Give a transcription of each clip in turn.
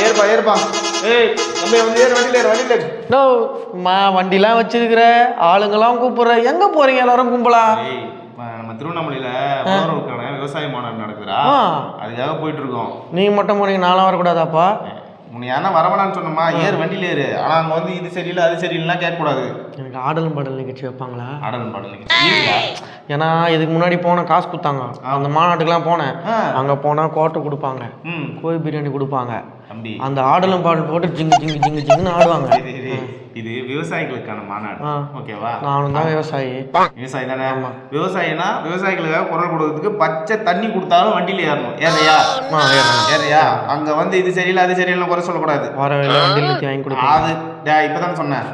ஏறுப்பா ஏறுப்பா. ஏய் தம்பி வந்து ஏறு, வண்டியில் ஏறு, வண்டியில் ஏறு. நோ வண்டிலாம் வச்சிருக்கிற ஆளுங்கெல்லாம் கூப்பிடுற, எங்க போறீங்க எல்லாரும் கும்பலா? ஏய் நம்ம திருவண்ணாமலையில உழவர்களுக்கான விவசாய மாநாடு நடக்குதுடா. அதுக்காக போயிட்டு இருக்கோம். நீங்க மட்டும் போனீங்க, நானும் வரக்கூடாதாப்பா? உன்னை யாரா வரவேணான்னு சொன்னோமா? ஏறு, வண்டியில் ஏறு. ஆனால் அங்கே வந்து இது சரியில்லை அது சரியில்லைலாம் கேட்கக்கூடாது. எனக்கு ஆடலும் பாடல் நிகழ்ச்சி வைப்பாங்களா? ஆடலும் பாடல் நிகழ்ச்சி. ஏன்னா இதுக்கு முன்னாடி போன காசு கொடுத்தாங்க, அந்த மாநாட்டுக்கெல்லாம் போனேன். அங்கே போனால் கோட்டை கொடுப்பாங்க, கோழி பிரியாணி கொடுப்பாங்க. அந்த ஆடலும் பாடல் போட்டு ஜிங்கு ஜிங்கு ஜிங்கு ஜிங்குன்னு ஆடுவாங்க. இது விவசாயிகளுக்கான மாநாடு, ஓகேவா? நானும் தான் விவசாயி. விவசாயி தானே? விவசாயினா விவசாயிகளுக்காக குரல் கொடுக்கறதுக்கு பச்சை தண்ணி கொடுத்தாலும் வண்டியில் ஏறணும். ஏறையா? ஏறையா? அங்கே வந்து இது சரியில்லை அது சரியில்லை குறை சொல்லக்கூடாது. வரவில்லை வண்டியில் வாங்கி கொடுப்போம். அது இப்போதானே சொன்னேன்.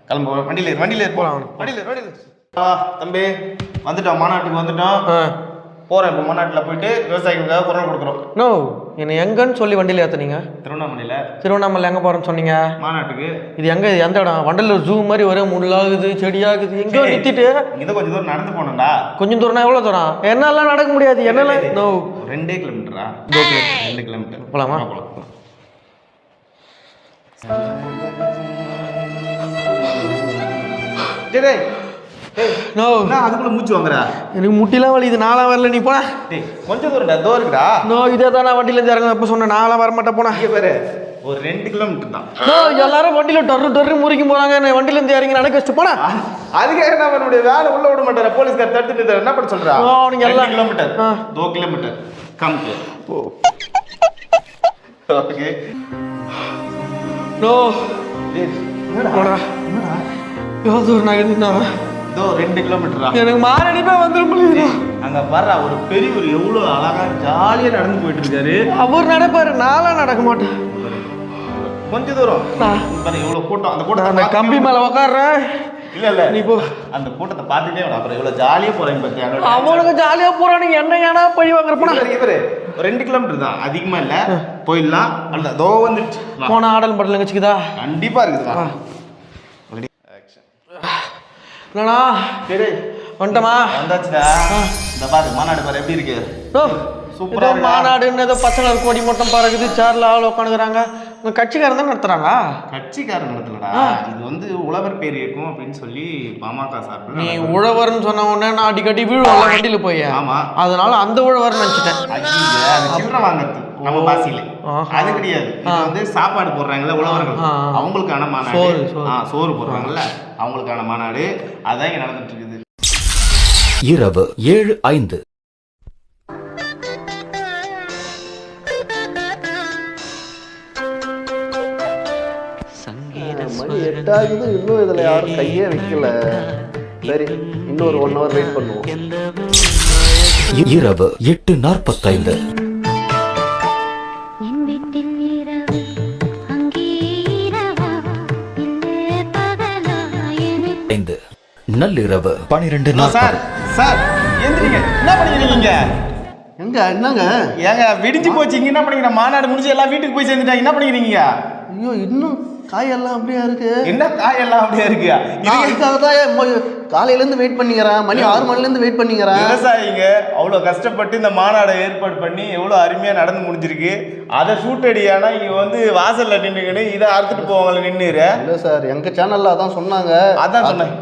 கிளம்ப, வண்டியில் ஏறு, வண்டியில் ஏறு, போகலாம். வண்டியில் வண்டியில் தம்பி வந்துட்டோம், மாநாட்டுக்கு வந்துட்டோம். போகிறேன் இப்போ. மாநாட்டில் போயிட்டு விவசாயிகளுக்காக குரல் கொடுக்குறோம். நோ, என்னை எங்கன்னு சொல்லி வண்டியில் ஏற்றுனீங்க? திருவண்ணாமலையில். திருவண்ணாமலை எங்கே போகிறேன்னு சொன்னீங்க? மாநாட்டுக்கு. இது எங்கே, எந்த இடம்? வண்டலூர் ஜூ மாதிரி ஒரே முள்ளாகுது செடியாகுது, எங்கேயோ நிறுத்திட்டு இதை கொஞ்சம் தூரம் நடந்து போனோம்டா. கொஞ்சம் தூரம்னா எவ்வளோ தூரம்? என்னெல்லாம் நடக்க முடியாது. என்னெல்லாம்? நோ, 2 கிலோமீட்டரா? 2 கிலோமீட்டர். போகலாமா? நோ, அதுக்குள்ள மூச்சு வாங்குறா. எனக்கு முட்டிலாம் வலி, இது நாளாக வரல. நீ போன கொஞ்சம் தூரம்டா, தோ இருக்குடா. நோ, இதே தான் நான் வண்டியிலேருந்து இறங்க எப்போ சொன்னேன், நாளாக வரமாட்டேன். போனா பேரு ஒரு 2 கிலோமீட்டர் தான். நோ, எல்லாரும் வண்டியில் டொரு டொரு முறிக்கும் போகிறாங்க, என்ன வண்டியிலேருந்து இறங்கி நடக்க வச்சுட்டு போனா. அதுக்காக என்ன பண்ண முடியும்? வேலை உள்ள விட மாட்டார, போலீஸ்கார் தடுத்துட்டு என்ன பண்ண சொல்றா? நீங்க எல்லாம் 2 கிலோமீட்டர், 2 கிலோமீட்டர் கம் கே. ஓகே. நோ, என்னடா எவ்வளோ தூரம் நகர்ந்துண்ணா? 2 கிலோமீட்டரா? எனக்கு மாரடிப்பா வந்துடும் முடியுது. அங்க பாரு, ஒரு பெரியவர் எவ்வளவு அழகா ஜாலியா நடந்து போயிட்டு இருக்காரு. அவர் நடப்பாரு, நான்லாம் நடக்க மாட்டேன். கொஞ்ச தூரம் பாரு, எவ்வளவு கூட்டம். அந்த கூட்டம் அந்த கம்பி மேல உட்காடுறேன். இல்ல நீ போ, அந்த கூட்டத்தை பார்த்துட்டே வர. அப்புறம் எவ்வளவு ஜாலியா போறேன் பார்த்தியா? அவனுக்கு ஜாலியா போறானுங்க, என்ன ஏன்னா பழி வாங்குற போனா. இவரு 2 கிலோமீட்டர் தான், அதிகமா இல்ல. போயிடலாம். அல்ல தோ வந்துடுச்சு. போன ஆடல் படல வச்சுக்குதா? கண்டிப்பா இருக்குதுப்பா. என்னடா சரி வந்துட்டமா? வந்தாச்சுடா. இந்த பாரு மாநாடு பாரு எப்படி இருக்கு. சூப்பரா மாநாடுன்னு ஏதோ பச்சை கலர் கொடி மட்டும் பறக்குது, சேர்ல ஆள் உட்காந்துக்கிறாங்க. உங்க கட்சிக்காரன் தான் நடத்துறாங்க? கட்சிக்காரன் நடத்தலடா, இது வந்து உழவர் பேர் இயக்கம் அப்படின்னு சொல்லி பாமக சார்பில். நீ உழவர்னு சொன்ன உடனே நான் அடிக்கடி வீழுவல வண்டியில போய். ஆமா, அதனால அந்த உழவர் நினைச்சிட்டேன். சில்லறை வாங்குறது நம்ம பாசியில அது கிடையாது. இது வந்து சாப்பாடு போடுறாங்கல்ல உழவர்கள், அவங்களுக்கான மாநாடு. சோறு போடுறாங்கல்ல அவங்களுக்கான மாநாடு. அதான் இங்க நடந்துட்டு இருக்குது. இரவு 7:05. மணி 8 ஆகுது, இன்னும் இதுல யாரும் கையே வைக்கல. சரி, இன்னொரு 1 hour வெயிட் பண்ணுவோம். இரவு 8:45. நள்ளிரவு 12:40. சார் எந்திரிங்க, என்ன பண்ணிக்கிறீங்க? எங்க என்னங்க ஏங்க விடிஞ்சு போச்சு, இங்க என்ன பண்ணிக்கிறீங்க? மாநாடு முடிஞ்சு எல்லாம் வீட்டுக்கு போய் சேர்ந்துட்டாங்க, என்ன பண்ணிக்கிறீங்க? ஐயோ, இன்னும் காயெல்லாம் அப்படியே இருக்கு. என்ன காயெல்லாம் அப்படியே இருக்கு? இதுக்காக தான் காலையில இருந்து வெயிட் பண்ணிக்கிறேன். மணி 6 மணில இருந்து வெயிட் பண்ணிக்கிறேன். விவசாயிங்க அவ்வளவு கஷ்டப்பட்டு இந்த மாநாடை ஏற்பாடு பண்ணி எவ்வளவு அருமையா நடந்து முடிஞ்சிருக்கு. அதை ஷூட் அடியானா இங்க வந்து வாசல்ல நின்றுக்கின்னு இதை அறுத்துட்டு போவாங்களே நின்னுற. இல்ல சார், எங்க சேனல்ல அதான் சொன்னாங்க. அதான் சொன்னேன்.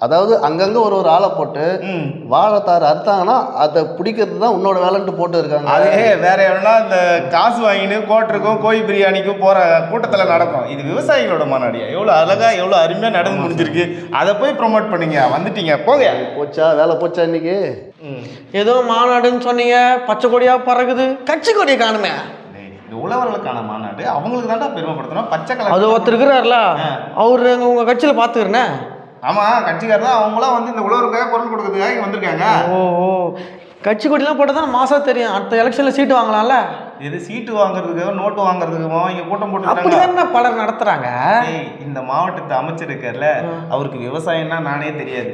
அதாவது அங்கங்க ஒரு ஆளை போட்டு வாழைத்தார் அறுத்தாங்கன்னா அதை பிடிக்கிறது தான் உன்னோட வேலைன்ட்டு போட்டு இருக்காங்க. அதே வேற எவ்வளோனா இந்த காசு வாங்கின்னு கோட்டருக்கும் கோழி பிரியாணிக்கும் போற கூட்டத்தில் நடக்கும். இது விவசாயிகளோட மாநாடியா எவ்வளோ அழகா எவ்வளோ அருமையா நடந்து முடிஞ்சிருக்கு. அதை போய் ப்ரொமோட் பண்ணீங்க, வந்துட்டீங்க போங்க. போச்சா வேலை போச்சா இன்னைக்கு? ஏதோ மாநாடுன்னு சொன்னீங்க, பச்சை கொடியா பறக்குது, கட்சி கொடியை காணுமே. இது உழவர்களுக்கான மாநாடு, அவங்களுக்கு தான்டா பெருமைப்படுத்தணும். பச்சை கலர் அது ஒருத்தர் இருக்கிறார்ல, அவரு உங்க கட்சியில பாத்துக்கிறேன். ஆமா, கட்சிக்காரர் அவங்களாம் வந்து இந்த உழவருக்காக குரல் கொடுக்கறதுக்காக இங்க வந்திருக்காங்க. ஓ, கட்சி கொடிலாம் போட்டு தான் மாசா தெரியும். அடுத்த எலெக்ஷன்ல சீட்டு வாங்கலாம்ல. இது சீட்டு வாங்குறதுக்காக நோட்டு வாங்குறதுக்கு இங்க கூட்டம் போட்டு அப்படிதான் பலர் நடத்துறாங்க. இந்த மாவட்டத்து அமைச்சர் இருக்கார்ல, அவருக்கு விவசாயம்னா நானே தெரியாது.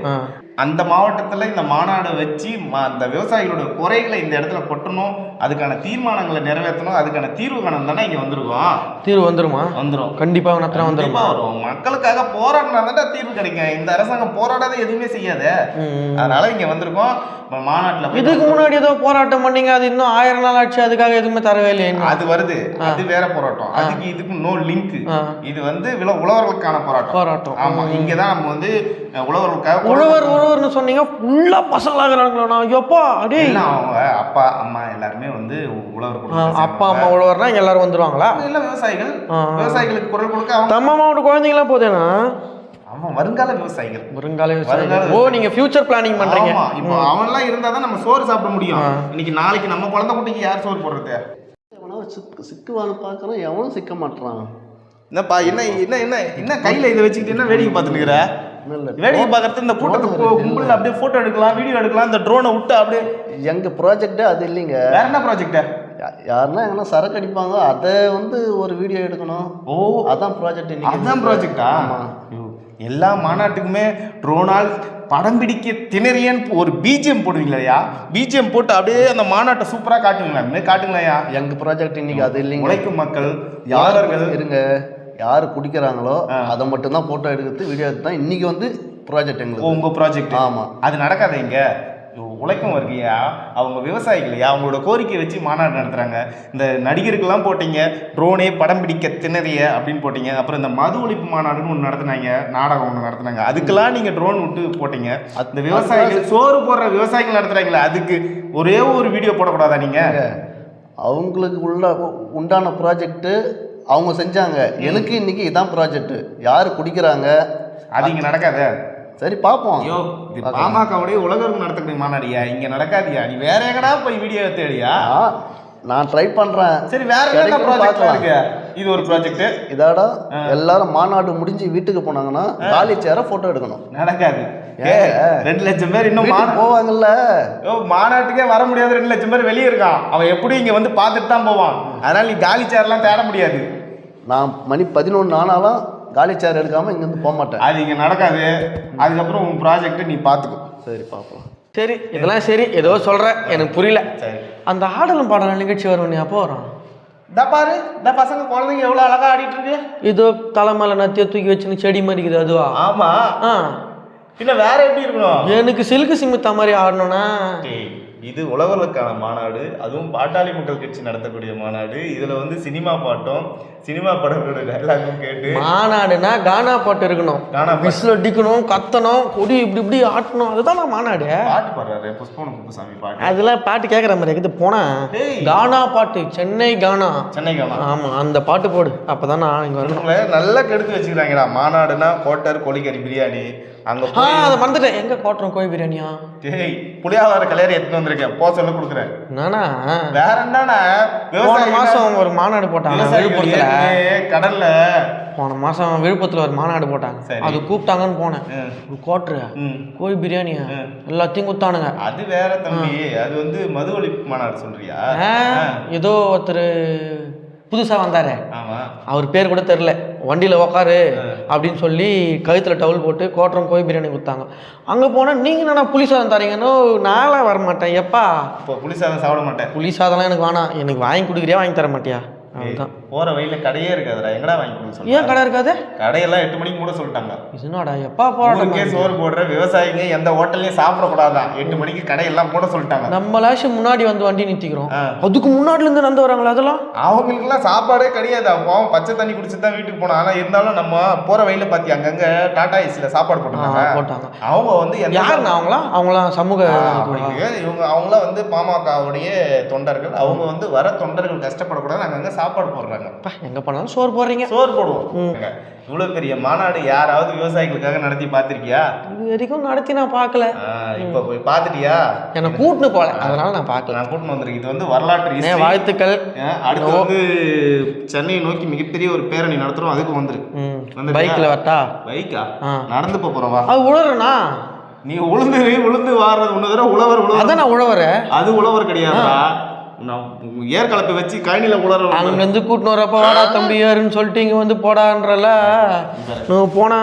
அந்த மாவட்டத்தில் இந்த மாநாடை வச்சு அந்த விவசாயிகளோட குறைகளை இந்த இடத்துல கொட்டணும், அதுக்கான தீர்மானங்களை நிறைவேற்றணும், அதுக்கான தீர்வு காணம் தானே இங்கே வந்திருக்கோம். தீர்வு வந்துருமா? வந்துடும், கண்டிப்பாக வந்துருமா? வரும். மக்களுக்காக போராடினா தான் தீர்வு கிடைக்கும். இந்த அரசாங்கம் போராடாத எதுவுமே செய்யாத, அதனால இங்கே வந்திருக்கோம் மாநாட்டில். இதுக்கு முன்னாடி ஏதோ போராட்டம் பண்ணீங்க, அது இன்னும் 1000 நாள் ஆச்சு, அதுக்காக எதுவுமே தரவே இல்லையா? அது வருது, அது வேற போராட்டம். அதுக்கு இதுக்கு நோ லிங்க். இது வந்து உழவர்களுக்கான போராட்டம். ஆமா, இங்க தான் நம்ம வந்து உழவர்களுக்காக. உழவர்னு சொன்னீங்க, ஃபுல்லா பசங்களாகிறாங்களா? எப்பா அடே, அவங்க அப்பா அம்மா எல்லாருமே வந்து உழவர். அப்பா அம்மா உழவர்னா எல்லாரும் வந்துருவாங்களா? எல்லாம் விவசாயிகளுக்கு குரல் கொடுக்க. அவங்க தம்ம அம்மாவோட குழந்தைங்களாம் போதேனா? அவன் வருங்கால விவசாயிகள். ஓ, நீங்க ஃபியூச்சர் பிளானிங் பண்றீங்க. இப்போ அவன்லாம் இருந்தா தான் நம்ம சோறு சாப்பிட முடியும். இன்னைக்கு நாளைக்கு நம்ம குழந்தை குட்டிக்கு யார் சோறு போடுறது? சிக்குவான்னு பார்க்குறோம், எவனும் சிக்க மாட்டான். என்னப்பா, என்ன கையில இதை வச்சுக்கிட்டு என்ன வேடிக்கை பார்த்துக்கிற? வேடிக்கை பார்க்கறது இந்த கூட்டத்துக்கு கும்பலில் அப்படியே போட்டோ எடுக்கலாம், வீடியோ எடுக்கலாம், இந்த ட்ரோனை விட்டு அப்படியே. எங்க ப்ராஜெக்டே அது இல்லைங்க. வேற என்ன ப்ராஜெக்ட்? யாருன்னா எங்கன்னா சரக்கு அடிப்பாங்க, அதை வந்து ஒரு வீடியோ எடுக்கணும். ஓ, அதான் ப்ராஜெக்ட். அதுதான் ப்ராஜெக்டா? எல்லா மாநாட்டுக்குமே ட்ரோனால் படம் பிடிக்க திணறியன்னு ஒரு பிஜிஎம் போடுவீங்களா? பிஜிஎம் போட்டு அப்படியே அந்த மாநாட்டை சூப்பரா காட்டுவீங்களா? காட்டுங்களையா? எங்க ப்ராஜெக்ட் இன்னைக்கு அது இல்லைங்க. உழைக்கும் மக்கள் யார்கள் இருங்க, யாரு குடிக்கிறாங்களோ அதை மட்டும் தான் போட்டோ எடுக்கிறது, வீடியோ எடுத்து தான் இன்னைக்கு வந்து ப்ராஜெக்ட் எங்களுக்கு. உங்க ப்ராஜெக்ட்? ஆமா. அது நடக்காத. இங்க உழைக்கும் வருகையா, அவங்க விவசாயிகளையா, அவங்களோட கோரிக்கையை வச்சு மாநாடு நடத்துறாங்க. இந்த நடிகருக்கெல்லாம் போட்டீங்க, ட்ரோனே படம் பிடிக்க திணறிய அப்படின்னு போட்டீங்க. அப்புறம் இந்த மது ஒழிப்பு மாநாடுன்னு ஒன்று நடத்தினாங்க, நாடகம் ஒன்று நடத்தினாங்க. அதுக்கெல்லாம் நீங்க ட்ரோன் விட்டு போட்டீங்க. அந்த விவசாயிகள் சோறு போடுற விவசாயிகள் நடத்துறாங்களே, அதுக்கு ஒரே ஒரு வீடியோ போடக்கூடாதா நீங்க? அவங்களுக்கு உண்டான ப்ராஜெக்ட் அவங்க செஞ்சாங்க. எனக்கு இன்னைக்கு இதான் ப்ராஜெக்ட். யாரு குடிக்கிறாங்க அது இங்க நடக்காத. சரி பார்ப்போம். ஐயோ, இது பாமகவுடைய உலகம் நடத்தக்கூடிய மாநாடியா? இங்க நடக்காதியா? நீ வேற எங்கடா போய் வீடியோ தேடியா? நான் ட்ரை பண்றேன். சரி, வேற என்ன ப்ராஜெக்ட் இருக்கு? இது ஒரு ப்ராஜெக்ட். இதோட எல்லாரும் மாநாடு முடிஞ்சு வீட்டுக்கு போனாங்கன்னா காலி சேர போட்டோ எடுக்கணும். நடக்காது. 2 லட்சம் பேர் இன்னும் போவாங்கல்ல. மாநாட்டுக்கே வர முடியாது. 2 லட்சம் பேர் வெளியே இருக்கான். அவன் எப்படி இங்க வந்து பார்த்துட்டு தான் போவான். அதனால நீ காலி சேர்லாம் தேட முடியாது. நான் மணி 11 ஆனாலும் காலி சேர் எடுக்காம இங்கேருந்து போக மாட்டேன். அது இங்கே நடக்காது. அதுக்கப்புறம் உன் ப்ராஜெக்ட் நீ பார்த்துக்கோ. சரி, பார்ப்போம். சரி, இதெல்லாம் சரி, ஏதோ சொல்கிறேன், எனக்கு புரியல. சரி, அந்த ஆடலும் பாடலும் நிகழ்ச்சி வரும், நீ அப்போ வரும். இந்த பாரு, இந்த பசங்க குழந்தைங்க எவ்வளோ அழகா ஆடிட்டு இருக்கு. இதோ தலைமையில நத்திய தூக்கி வச்சுன்னு செடி மறிக்குது, அதுவா? ஆமா. பின்ன வேற எப்படி இருக்கணும்? எனக்கு சிலுக்கு சிமித்தா மாதிரி ஆடணும்னா. இது உழவர்களுக்கான மாநாடு, அதுவும் பாட்டாளி மக்கள் கட்சி நடத்தக்கூடிய மாநாடு. இதுல வந்து சினிமா பாட்டும் சினிமா படங்களோட டைலாகும் கேட்டு. மாநாடுனா கானா பாட்டு இருக்கணும், விசில் அடிக்கணும், கத்தணும், கொடி இப்படி இப்படி ஆட்டணும், அதுதான் மாநாடு. பாட்டு பாடுறாரு புஷ்பவனம் குப்புசாமி பாட்டு. அதெல்லாம் பாட்டு கேட்குற மாதிரி இருக்குது. போனா கானா பாட்டு, சென்னை கானா. ஆமா, அந்த பாட்டு போடு, அப்பதான் நான் இங்க வரணும். நல்லா கெடுத்து வச்சுக்கிறாங்கடா. மாநாடுனா கோட்டர் கோழிக்கறி பிரியாணி. அங்க அதை மறந்துட்டேன், எங்க கோட்டரும் கோழி பிரியாணியா? டேய், புளியாவர கல்யாணம் எடுத்துட்டு வந்திருக்கேன், போ சொல்ல கொடுக்குறேன். நானா வேற என்னன்னா, போன மாசம் ஒரு மாநாடு போட்டாங்க விழுப்புரத்துல. கடல்ல போன மாசம் விழுப்புரத்துல ஒரு மாநாடு போட்டாங்க. அது கூப்பிட்டாங்கன்னு போனேன். கோட்டரு கோழி பிரியாணியா எல்லாத்தையும் குத்தானுங்க. அது வேற தம்பி, அது வந்து மது ஒழிப்பு மாநாடு சொல்றியா? ஏதோ ஒருத்தர் புதுசா வந்தாரு, அவர் பேர் கூட தெரியல, வண்டியில உக்காரு அப்படின்னு சொல்லி கழுத்துல டவுல் போட்டு கோட்டரம் கோழி பிரியாணி கொடுத்தாங்க. அங்க போனா நீங்க என்னன்னா புளி சாதம் தரீங்கன்னு, நான்லாம் வர மாட்டேன். எப்பா இப்போ புளி சாதம் சாப்பிட மாட்டேன். புளி சாதம்லாம் எனக்கு வேணாம், எனக்கு வாங்கி கொடுக்குறியா வாங்கி தர மாட்டியா? போற வழியில கடையே இருக்காதுடா, எங்கடா வாங்கி கொடுக்க சொல்ல? ஏன் கடை இருக்காது? கடையெல்லாம் 8 மணிக்கு மூட சொல்லிட்டாங்க. இதுனாடா எப்பா போறாங்க சோறு போடுற விவசாயிங்க எந்த ஹோட்டல்லையும் சாப்பிடக்கூடாதான், 8 மணிக்கு கடையெல்லாம் மூட சொல்லிட்டாங்க. நம்மளாச்சும் முன்னாடி வந்து வண்டி நிறுத்திக்கிறோம், அதுக்கு முன்னாடில இருந்து நடந்து வராங்களா? அதெல்லாம் அவங்களுக்கு எல்லாம் சாப்பாடே கிடையாது. அப்போ பச்சை தண்ணி குடிச்சுட்டு தான் வீட்டுக்கு போனோம். ஆனா இருந்தாலும் நம்ம போற வழியில பாத்தி அங்கங்க டாடா ஏசில சாப்பாடு போட்டாங்க. அவங்க வந்து யாருன்னா அவங்களாம் சமூக இவங்க, அவங்களாம் வந்து பாமகவுடைய தொண்டர்கள். அவங்க வந்து வர தொண்டர்கள் கஷ்டப்படக்கூடாது, அங்கங்க சாப்பாடு போடுறாங்க. எங்க போனாலும் சோறு போடுறீங்க. சோறு போடுவோம். இவ்வளவு பெரிய மாநாடு யாராவது விவசாயிகளுக்காக நடத்தி பார்த்திருக்கியா? இது வரைக்கும் நடத்தி நான் பார்க்கல. இப்ப போய் பார்த்துட்டியா? என்ன கூட்டுன்னு போல, அதனால நான் பார்க்கல. நான் கூட்டுன்னு வந்திருக்கேன். இது வந்து வரலாற்று வாழ்த்துக்கள். அடுத்து வந்து சென்னையை நோக்கி மிகப்பெரிய ஒரு பேரணி நடத்துறோம், அதுக்கு வந்துரு. பைக்ல வரட்டா? பைக்கா? நடந்து போறோம். வா. அது உழறனா? நீ உளுந்து வாடுறது ஒண்ணு தடவை உழவர். அதான் நான் உழவர். அது உழவர் கிடையாதுடா. ஏற்கலப்பை வச்சு கழனில உலர அங்க வந்து கூட்டின்னு வரப்ப வாடா தம்பி யாருன்னு சொல்லிட்டு இங்க வந்து போடான்றல போனா